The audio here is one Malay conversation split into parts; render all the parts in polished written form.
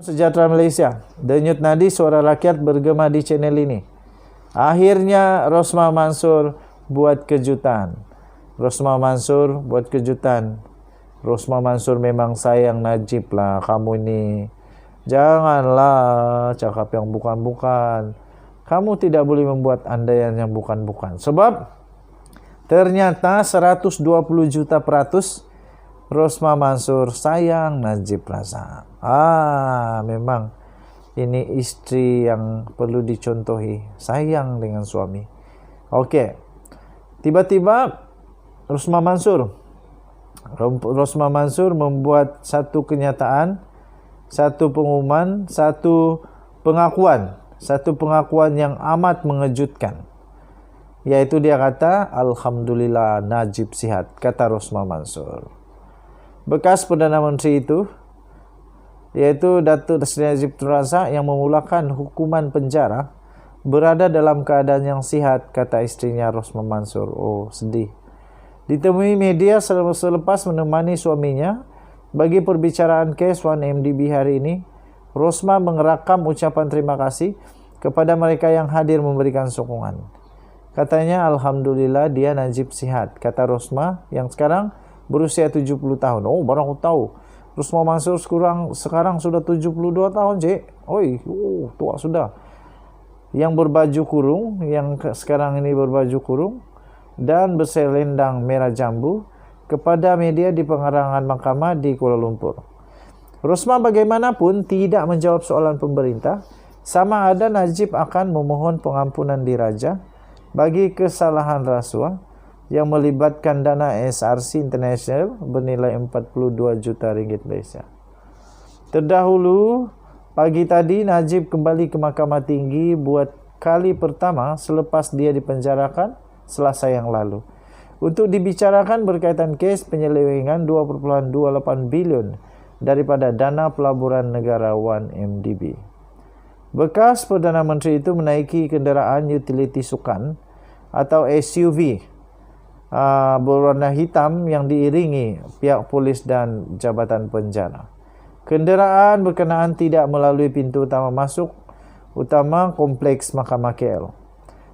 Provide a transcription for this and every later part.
Sejahtera Malaysia, Denyut nadi suara rakyat bergema di channel ini. Akhirnya Rosmah Mansur buat kejutan. Rosmah Mansur buat kejutan. Rosmah Mansur memang sayang Najib lah kamu ini. Janganlah cakap yang bukan-bukan. Kamu tidak boleh membuat andaian yang bukan-bukan. Sebab ternyata 120 juta peratus Rosmah Mansur sayang Najib Razak. Memang ini istri yang perlu dicontohi, sayang dengan suami. Okey. Tiba-tiba Rosmah Mansur membuat satu kenyataan, satu pengumuman, satu pengakuan yang amat mengejutkan. Yaitu dia kata, Alhamdulillah Najib sihat, kata Rosmah Mansur. Bekas Perdana Menteri itu, yaitu Datuk Seri Najib Razak yang memulakan hukuman penjara, berada dalam keadaan yang sihat, kata istrinya Rosmah Mansur. Oh, sedih. Ditemui media selepas menemani suaminya bagi perbicaraan kes 1MDB hari ini, Rosmah mengerakam ucapan terima kasih kepada mereka yang hadir memberikan sokongan. Katanya, Alhamdulillah dia Najib sihat, kata Rosmah yang sekarang berusia 70 tahun. Oh, baru aku tahu. Rosmah Mansur sekarang sudah 72 tahun, Cik. Oi, tua sudah. Yang berbaju kurung, yang sekarang ini berbaju kurung dan berselendang merah jambu kepada media di pengarangan mahkamah di Kuala Lumpur. Rosmah bagaimanapun tidak menjawab soalan pemerintah sama ada Najib akan memohon pengampunan diraja bagi kesalahan rasuah yang melibatkan dana SRC International bernilai 42 juta ringgit Malaysia. Terdahulu, pagi tadi Najib kembali ke Mahkamah Tinggi buat kali pertama selepas dia dipenjarakan Selasa yang lalu untuk dibicarakan berkaitan kes penyelewengan 2.28 bilion daripada dana pelaburan negara 1MDB. Bekas Perdana Menteri itu menaiki kenderaan utility sukan atau SUV berwarna hitam yang diiringi pihak polis dan jabatan penjara. Kenderaan berkenaan tidak melalui pintu utama masuk utama kompleks Mahkamah KL.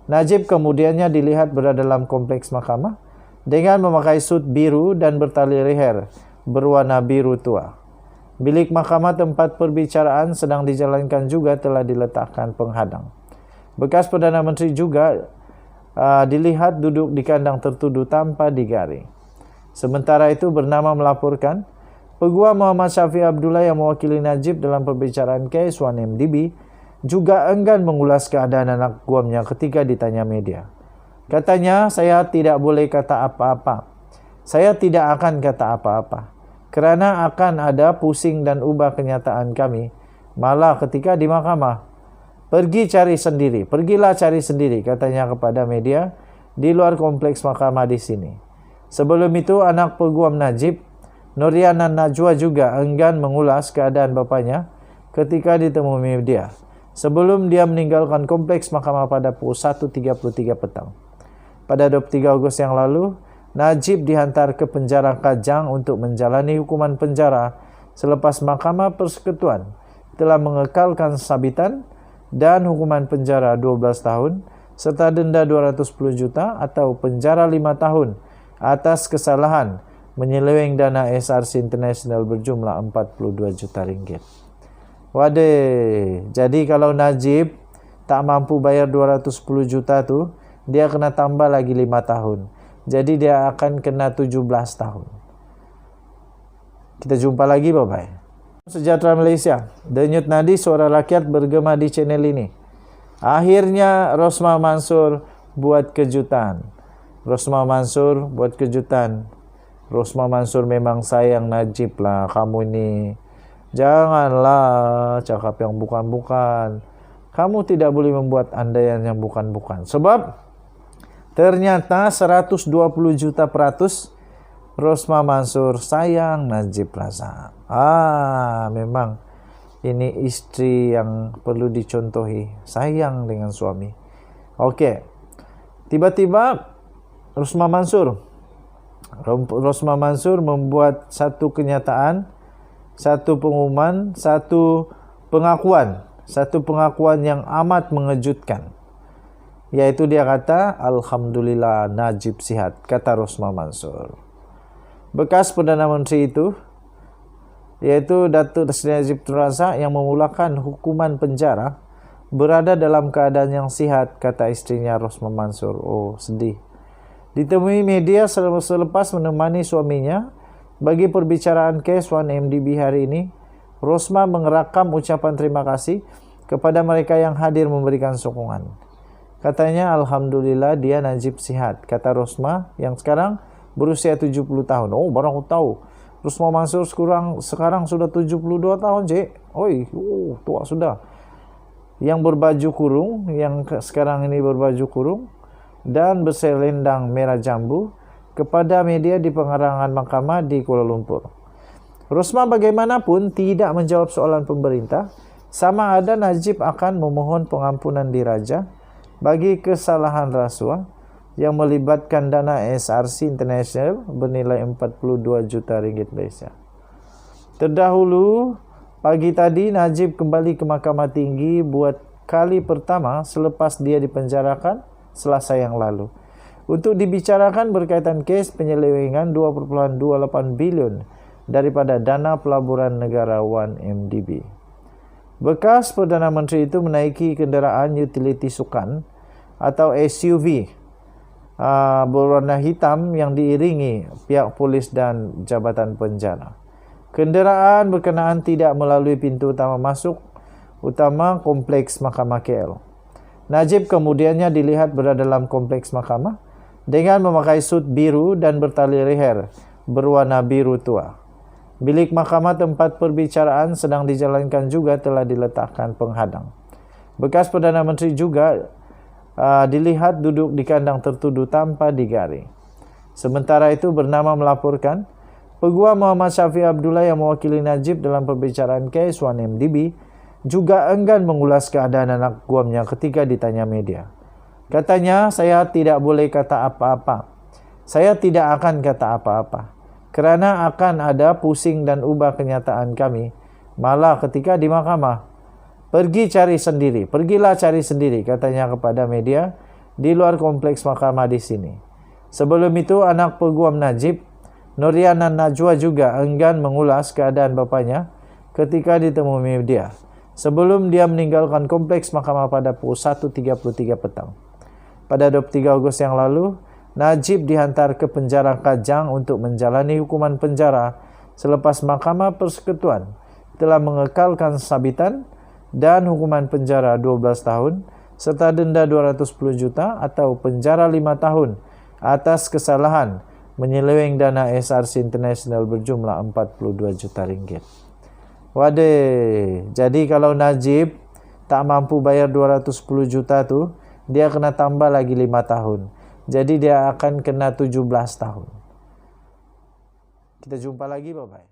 Najib kemudiannya dilihat berada dalam kompleks mahkamah dengan memakai sut biru dan bertali leher berwarna biru tua. Bilik mahkamah tempat perbicaraan sedang dijalankan juga telah diletakkan penghadang. Bekas Perdana Menteri juga dilihat duduk di kandang tertuduh tanpa digaring. Sementara itu bernama melaporkan, Peguam Muhammad Syafiq Abdullah yang mewakili Najib dalam perbicaraan kes 1MDB juga enggan mengulas keadaan anak guamnya ketika ditanya media. Katanya, saya tidak boleh kata apa-apa. Saya tidak akan kata apa-apa. Kerana akan ada pusing dan ubah kenyataan kami. Malah ketika di mahkamah, pergilah cari sendiri, katanya kepada media di luar kompleks mahkamah di sini. Sebelum itu, anak peguam Najib, Nuriana Najwa juga enggan mengulas keadaan bapanya ketika ditemui media. Sebelum dia meninggalkan kompleks mahkamah pada pukul 1.33 petang. Pada 23 Ogos yang lalu, Najib dihantar ke penjara Kajang untuk menjalani hukuman penjara selepas Mahkamah Persekutuan telah mengekalkan sabitan dan hukuman penjara 12 tahun serta denda 210 juta atau penjara 5 tahun atas kesalahan menyeleweng dana SRC International berjumlah 42 juta ringgit. Waduh, jadi kalau Najib tak mampu bayar 210 juta tu, dia kena tambah lagi 5 tahun. Jadi dia akan kena 17 tahun. Kita jumpa lagi, bye-bye. Sejahtera Malaysia, Denyut nadi suara rakyat bergema di channel ini. Akhirnya Rosmah Mansur buat kejutan. Rosmah Mansur buat kejutan. Rosmah Mansur memang sayang Najib lah kamu ini. Janganlah cakap yang bukan-bukan. Kamu tidak boleh membuat andaian yang bukan-bukan. Sebab ternyata 120 juta peratus Rosmah Mansur sayang Najib Razak. Memang ini istri yang perlu dicontohi, sayang dengan suami. Okey. Tiba-tiba Rosmah Mansur membuat satu kenyataan, satu pengumuman, satu satu pengakuan yang amat mengejutkan. Yaitu dia kata, Alhamdulillah Najib sihat, kata Rosmah Mansur. Bekas Perdana Menteri itu, yaitu Datuk Seri Najib Tun Razak yang memulakan hukuman penjara, berada dalam keadaan yang sihat, kata istrinya Rosmah Mansur. Oh, sedih. Ditemui media selepas menemani suaminya bagi perbicaraan kes 1MDB hari ini, Rosmah mengerakam ucapan terima kasih kepada mereka yang hadir memberikan sokongan. Katanya, Alhamdulillah dia Najib sihat, kata Rosmah yang sekarang berusia 70 tahun. Oh, baru aku tahu. Rosmah Mansur sekarang sudah 72 tahun, Cik. Oi, tua sudah. Yang berbaju kurung, yang sekarang ini berbaju kurung dan berselendang merah jambu kepada media di pengarangan mahkamah di Kuala Lumpur. Rosmah bagaimanapun tidak menjawab soalan pemerintah sama ada Najib akan memohon pengampunan diraja bagi kesalahan rasuah yang melibatkan dana SRC International bernilai 42 juta ringgit Malaysia. Terdahulu, pagi tadi Najib kembali ke Mahkamah Tinggi buat kali pertama selepas dia dipenjarakan Selasa yang lalu untuk dibicarakan berkaitan kes penyelewengan 2.28 bilion daripada dana pelaburan negara 1MDB. Bekas Perdana Menteri itu menaiki kenderaan utility sukan atau SUV berwarna hitam yang diiringi pihak polis dan jabatan penjara. Kenderaan berkenaan tidak melalui pintu utama masuk utama kompleks Mahkamah KL. Najib kemudiannya dilihat berada dalam kompleks mahkamah dengan memakai sut biru dan bertali leher berwarna biru tua. Bilik mahkamah tempat perbicaraan sedang dijalankan juga telah diletakkan penghadang. Bekas Perdana Menteri juga dilihat duduk di kandang tertuduh tanpa digari. Sementara itu bernama melaporkan, Peguam Muhammad Syafiq Abdullah yang mewakili Najib dalam perbicaraan kes 1MDB juga enggan mengulas keadaan anak guamnya ketika ditanya media. Katanya, saya tidak boleh kata apa-apa. Saya tidak akan kata apa-apa. Kerana akan ada pusing dan ubah kenyataan kami. Malah ketika di mahkamah, pergilah cari sendiri, katanya kepada media di luar kompleks mahkamah di sini. Sebelum itu, anak peguam Najib, Nuriana Najwa juga enggan mengulas keadaan bapanya ketika ditemui media. Sebelum dia meninggalkan kompleks mahkamah pada pukul 1.33 petang. Pada 23 Ogos yang lalu, Najib dihantar ke penjara Kajang untuk menjalani hukuman penjara selepas Mahkamah Persekutuan telah mengekalkan sabitan dan hukuman penjara 12 tahun serta denda 210 juta atau penjara 5 tahun atas kesalahan menyeleweng dana SRC International berjumlah 42 juta ringgit. Waduh, jadi kalau Najib tak mampu bayar 210 juta tu, dia kena tambah lagi 5 tahun. Jadi dia akan kena 17 tahun. Kita jumpa lagi, bye-bye.